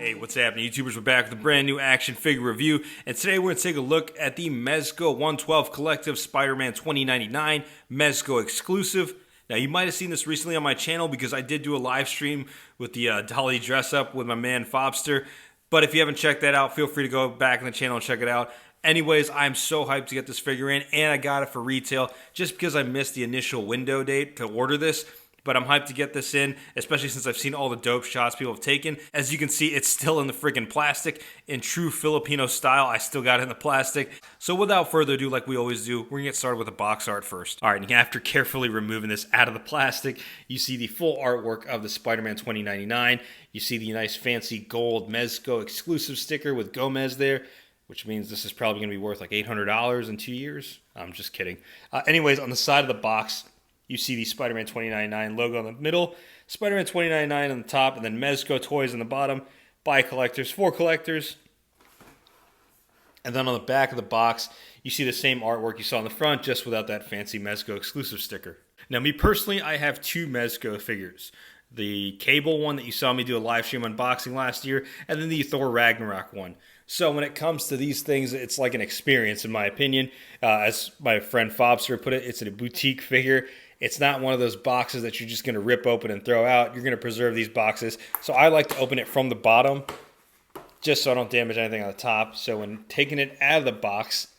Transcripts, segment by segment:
Hey, what's happening, YouTubers? We're back with a brand new action figure review, and today we're going to take a look at the Mezco 112 Collective Spider-Man 2099 Mezco exclusive. Now, you might have seen this recently on my channel because I did do a live stream with the Dolly dress-up with my man Fobster, but if you haven't checked that out, feel free to go back in the channel and check it out. Anyways, I'm so hyped to get this figure in, and I got it for retail just because I missed the initial window date to order this. But I'm hyped to get this in, especially since I've seen all the dope shots people have taken. As you can see, it's still in the freaking plastic. In true Filipino style, I still got it in the plastic. So without further ado, like we always do, we're gonna get started with the box art first. All right, and after carefully removing this out of the plastic, you see the full artwork of the Spider-Man 2099. You see the nice fancy gold Mezco exclusive sticker with Gomez there, which means this is probably gonna be worth like $800 in 2 years. I'm just kidding. Anyways, on the side of the box, you see the Spider-Man 2099 logo in the middle, Spider-Man 2099 on the top, and then Mexico Toyz on the bottom. By collectors, for collectors. And then on the back of the box, you see the same artwork you saw on the front, just without that fancy Mezco exclusive sticker. Now, me personally, I have two Mezco figures. The Cable one that you saw me do a live stream unboxing last year, and then the Thor Ragnarok one. So when it comes to these things, it's like an experience, in my opinion. As my friend Fobster put it, it's a boutique figure. It's not one of those boxes that you're just going to rip open and throw out. You're going to preserve these boxes. So I like to open it from the bottom, just so I don't damage anything on the top. So when taking it out of the box,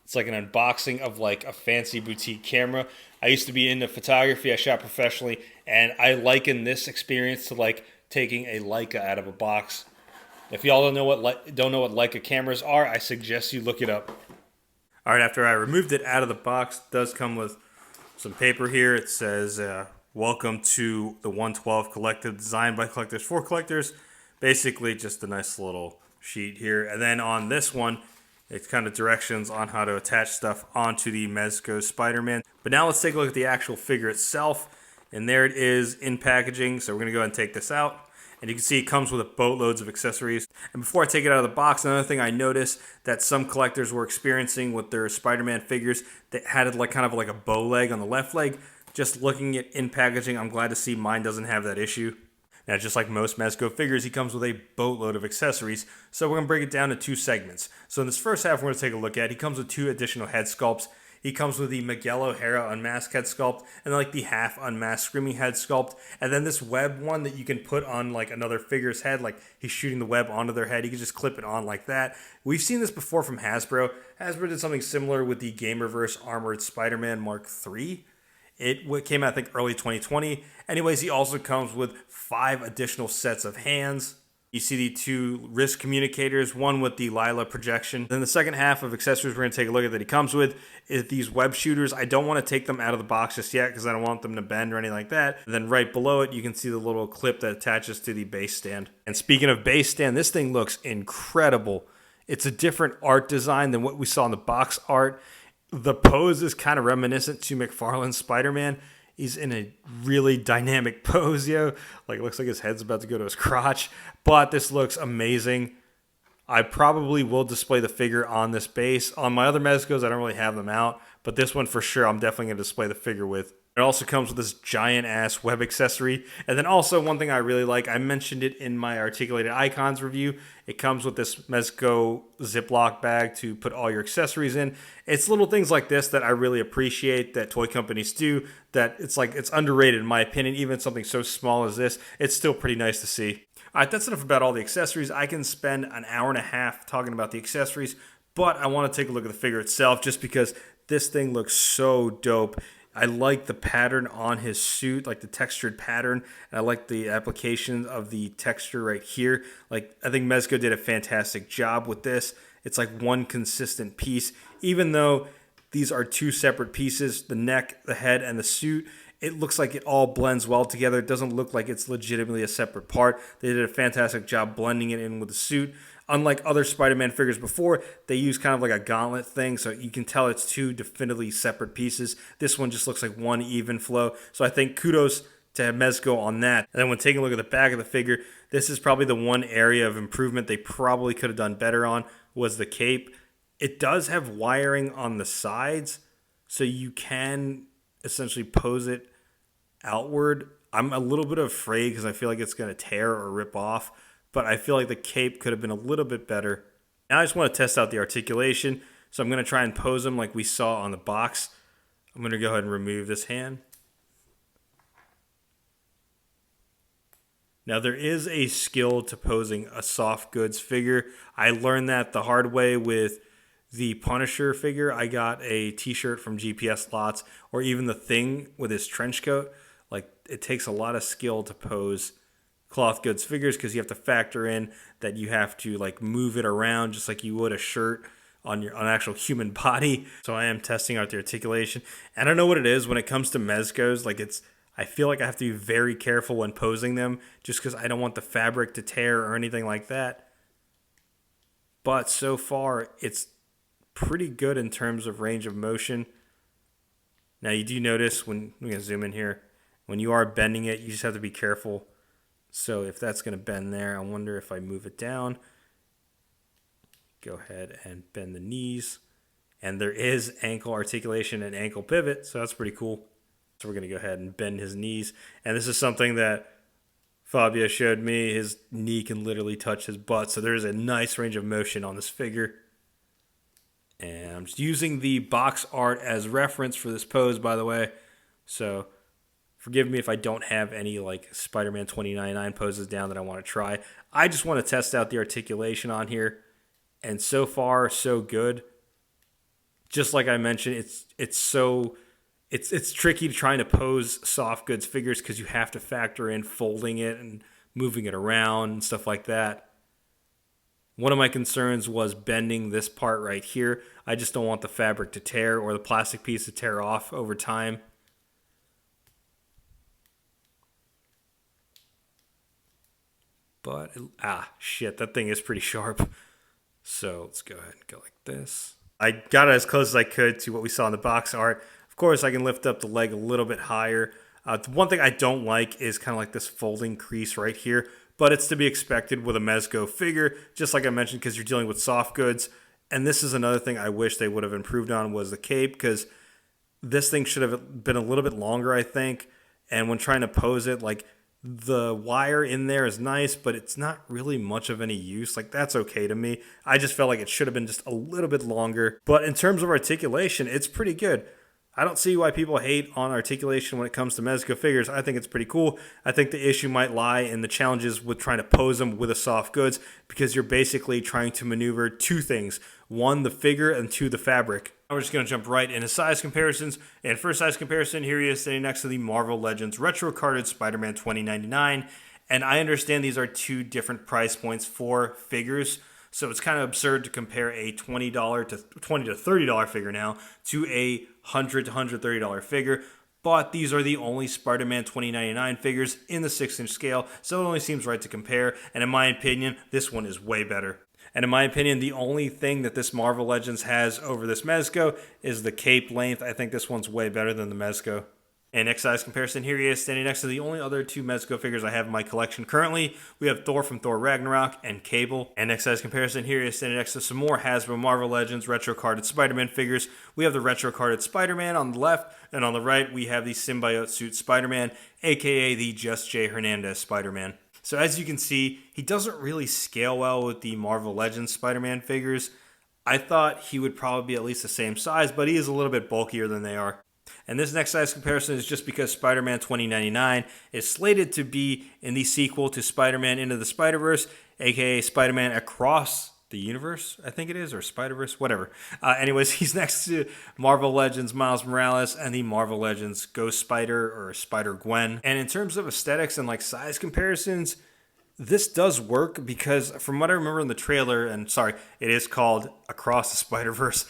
it's like an unboxing of like a fancy boutique camera. I used to be into photography. I shot professionally, and I liken this experience to like taking a Leica out of a box. If y'all don't know what Leica cameras are, I suggest you look it up. All right, after I removed it out of the box, it does come with some paper here. It says, welcome to the 112 Collective, designed by collectors for collectors. Basically, just a nice little sheet here. And then on this one, it's kind of directions on how to attach stuff onto the Mezco Spider-Man. But now let's take a look at the actual figure itself. And there it is in packaging. So we're going to go ahead and take this out. And you can see it comes with boatloads of accessories. And before I take it out of the box, another thing I noticed that some collectors were experiencing with their Spider-Man figures that had like kind of like a bow leg on the left leg. Just looking at in packaging, I'm glad to see mine doesn't have that issue. Now, just like most Mezco figures, he comes with a boatload of accessories. So we're going to break it down to two segments. So in this first half, we're going to take a look at, he comes with two additional head sculpts. He comes with the Miguel O'Hara unmasked head sculpt and like the half unmasked Screaming head sculpt. And then this web one that you can put on like another figure's head, like he's shooting the web onto their head. You can just clip it on like that. We've seen this before from Hasbro. Hasbro did something similar with the Gamerverse Armored Spider-Man Mark III. It came out, I think, early 2020. Anyways, he also comes with 5 additional sets of hands. You see the 2 wrist communicators, one with the Lila projection. Then the second half of accessories we're going to take a look at that he comes with is these web shooters. I don't want to take them out of the box just yet because I don't want them to bend or anything like that. And then right below it, you can see the little clip that attaches to the base stand. And speaking of base stand, this thing looks incredible. It's a different art design than what we saw in the box art. The pose is kind of reminiscent to McFarlane's Spider-Man. He's in a really dynamic pose, yo. Like, it looks like his head's about to go to his crotch. But this looks amazing. I probably will display the figure on this base. On my other Mezcos, I don't really have them out. But this one, for sure, I'm definitely going to display the figure with. It also comes with this giant-ass web accessory. And then also, one thing I really like, I mentioned it in my Articulated Icons review. It comes with this Mezco Ziploc bag to put all your accessories in. It's little things like this that I really appreciate that toy companies do, that it's underrated in my opinion. Even something so small as this, it's still pretty nice to see. All right, that's enough about all the accessories. I can spend an hour and a half talking about the accessories, but I want to take a look at the figure itself just because this thing looks so dope. I like the pattern on his suit, like the textured pattern. And I like the application of the texture right here. Like, I think Mezco did a fantastic job with this. It's like one consistent piece. Even though these are 2 separate pieces, the neck, the head, and the suit, it looks like it all blends well together. It doesn't look like it's legitimately a separate part. They did a fantastic job blending it in with the suit. Unlike other Spider-Man figures before, they use kind of like a gauntlet thing, so you can tell it's 2 definitively separate pieces. This one just looks like one even flow. So I think kudos to Mezco on that. And then when taking a look at the back of the figure, this is probably the one area of improvement they probably could have done better on, was the cape. It does have wiring on the sides, so you can essentially pose it outward. I'm a little bit afraid because I feel like it's going to tear or rip off. but I feel like the cape could have been a little bit better. Now I just want to test out the articulation, so I'm going to try and pose him like we saw on the box. I'm going to go ahead and remove this hand. Now there is a skill to posing a soft goods figure. I learned that the hard way with the Punisher figure. I got a t-shirt from GPS Lots, or even the Thing with his trench coat. Like, it takes a lot of skill to pose cloth goods figures because you have to factor in that you have to like move it around just like you would a shirt on an actual human body. So I am testing out the articulation. And I don't know what it is when it comes to Mezcos. Like, I feel like I have to be very careful when posing them just because I don't want the fabric to tear or anything like that. But so far, it's pretty good in terms of range of motion. Now, you do notice when we're going to zoom in here, when you are bending it, you just have to be careful. So if that's going to bend there, I wonder if I move it down. Go ahead and bend the knees. And there is ankle articulation and ankle pivot, so that's pretty cool. So we're going to go ahead and bend his knees. And this is something that Fabio showed me. His knee can literally touch his butt. So there's a nice range of motion on this figure. And I'm just using the box art as reference for this pose, by the way. So forgive me if I don't have any like Spider-Man 2099 poses down that I want to try. I just want to test out the articulation on here. And so far, so good. Just like I mentioned, it's tricky trying to pose soft goods figures because you have to factor in folding it and moving it around and stuff like that. One of my concerns was bending this part right here. I just don't want the fabric to tear or the plastic piece to tear off over time. But, shit, that thing is pretty sharp. So let's go ahead and go like this. I got it as close as I could to what we saw in the box art. Of course, I can lift up the leg a little bit higher. The one thing I don't like is kind of like this folding crease right here. But it's to be expected with a Mezco figure, just like I mentioned, because you're dealing with soft goods. And this is another thing I wish they would have improved on was the cape, because this thing should have been a little bit longer, I think. And when trying to pose it, like, the wire in there is nice, but it's not really much of any use. Like, that's okay to me. I just felt like it should have been just a little bit longer. But in terms of articulation, it's pretty good. I don't see why people hate on articulation when it comes to Mezco figures. I think it's pretty cool. I think the issue might lie in the challenges with trying to pose them with a soft goods, because you're basically trying to maneuver two things. One, the figure, and two, the fabric. We're just going to jump right into size comparisons. And for size comparison, here he is standing next to the Marvel Legends Retro Carded Spider-Man 2099. And I understand these are two different price points for figures. So it's kind of absurd to compare a $20 to $30 figure now to a $100 to $130 figure. But these are the only Spider-Man 2099 figures in the 6-inch scale, so it only seems right to compare. And in my opinion, this one is way better. And in my opinion, the only thing that this Marvel Legends has over this Mezco is the cape length. I think this one's way better than the Mezco. And next size comparison, here he is standing next to the only other two Mezco figures I have in my collection currently. We have Thor from Thor Ragnarok and Cable. And next size comparison, here he is standing next to some more Hasbro Marvel Legends retro carded Spider-Man figures. We have the retro carded Spider-Man on the left, and on the right we have the symbiote suit Spider-Man, aka the Just J Hernandez Spider-Man. So as you can see, he doesn't really scale well with the Marvel Legends Spider-Man figures. I thought he would probably be at least the same size, but he is a little bit bulkier than they are. And this next size comparison is just because Spider-Man 2099 is slated to be in the sequel to Spider-Man Into the Spider-Verse, aka Spider-Man Across the Universe, I think it is, or Spider-Verse, whatever. Anyways, he's next to Marvel Legends Miles Morales and the Marvel Legends Ghost Spider or Spider-Gwen. And in terms of aesthetics and like size comparisons, this does work because from what I remember in the trailer, and sorry, it is called Across the Spider-Verse,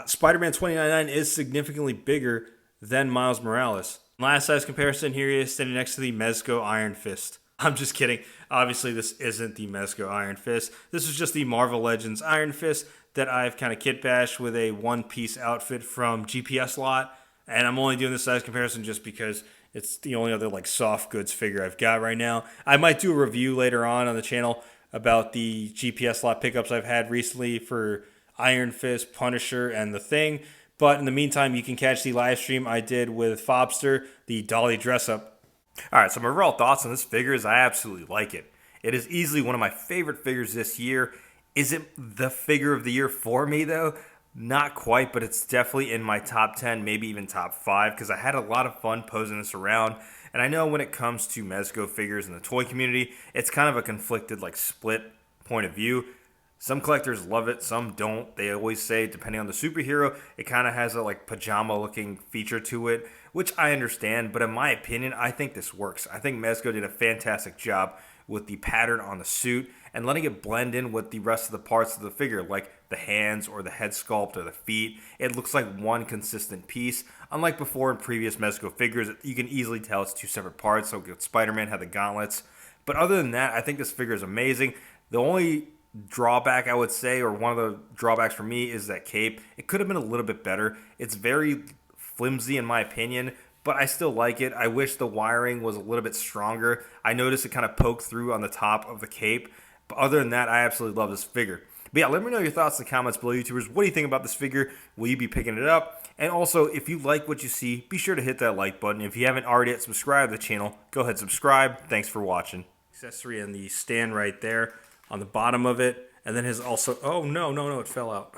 Spider-Man 2099 is significantly bigger than Miles Morales. Last size comparison, here he is standing next to the Mezco Iron Fist. I'm just kidding. Obviously, this isn't the Mezco Iron Fist. This is just the Marvel Legends Iron Fist that I've kind of kit bashed with a one-piece outfit from GPS Lot. And I'm only doing this size comparison just because it's the only other like soft goods figure I've got right now. I might do a review later on the channel about the GPS Lot pickups I've had recently for Iron Fist, Punisher, and The Thing. But in the meantime, you can catch the live stream I did with Fobster, the Dolly dress-up. Alright, so my overall thoughts on this figure is I absolutely like it. It is easily one of my favorite figures this year. Is it the figure of the year for me, though? Not quite, but it's definitely in my top 10, maybe even top 5, because I had a lot of fun posing this around. And I know when it comes to Mezco figures in the toy community, it's kind of a conflicted, split point of view. Some collectors love it, some don't. They always say, depending on the superhero, it kind of has a pajama-looking feature to it, which I understand. But in my opinion, I think this works. I think Mezco did a fantastic job with the pattern on the suit and letting it blend in with the rest of the parts of the figure, like the hands or the head sculpt or the feet. It looks like one consistent piece. Unlike before in previous Mezco figures, you can easily tell it's two separate parts. So Spider-Man had the gauntlets. But other than that, I think this figure is amazing. The only drawback I would say, or one of the drawbacks for me, is that cape. It could have been a little bit better. It's very flimsy in my opinion, but I still like it. I wish the wiring was a little bit stronger. I noticed it kind of poked through on the top of the cape. But other than that, I absolutely love this figure. But yeah, let me know your thoughts in the comments below, YouTubers. What do you think about this figure? Will you be picking it up? And also, if you like what you see, be sure to hit that like button. If you haven't already yet subscribed to the channel, go ahead and subscribe. Thanks for watching. Accessory and the stand right there on the bottom of it. And then his also... Oh, no, it fell out.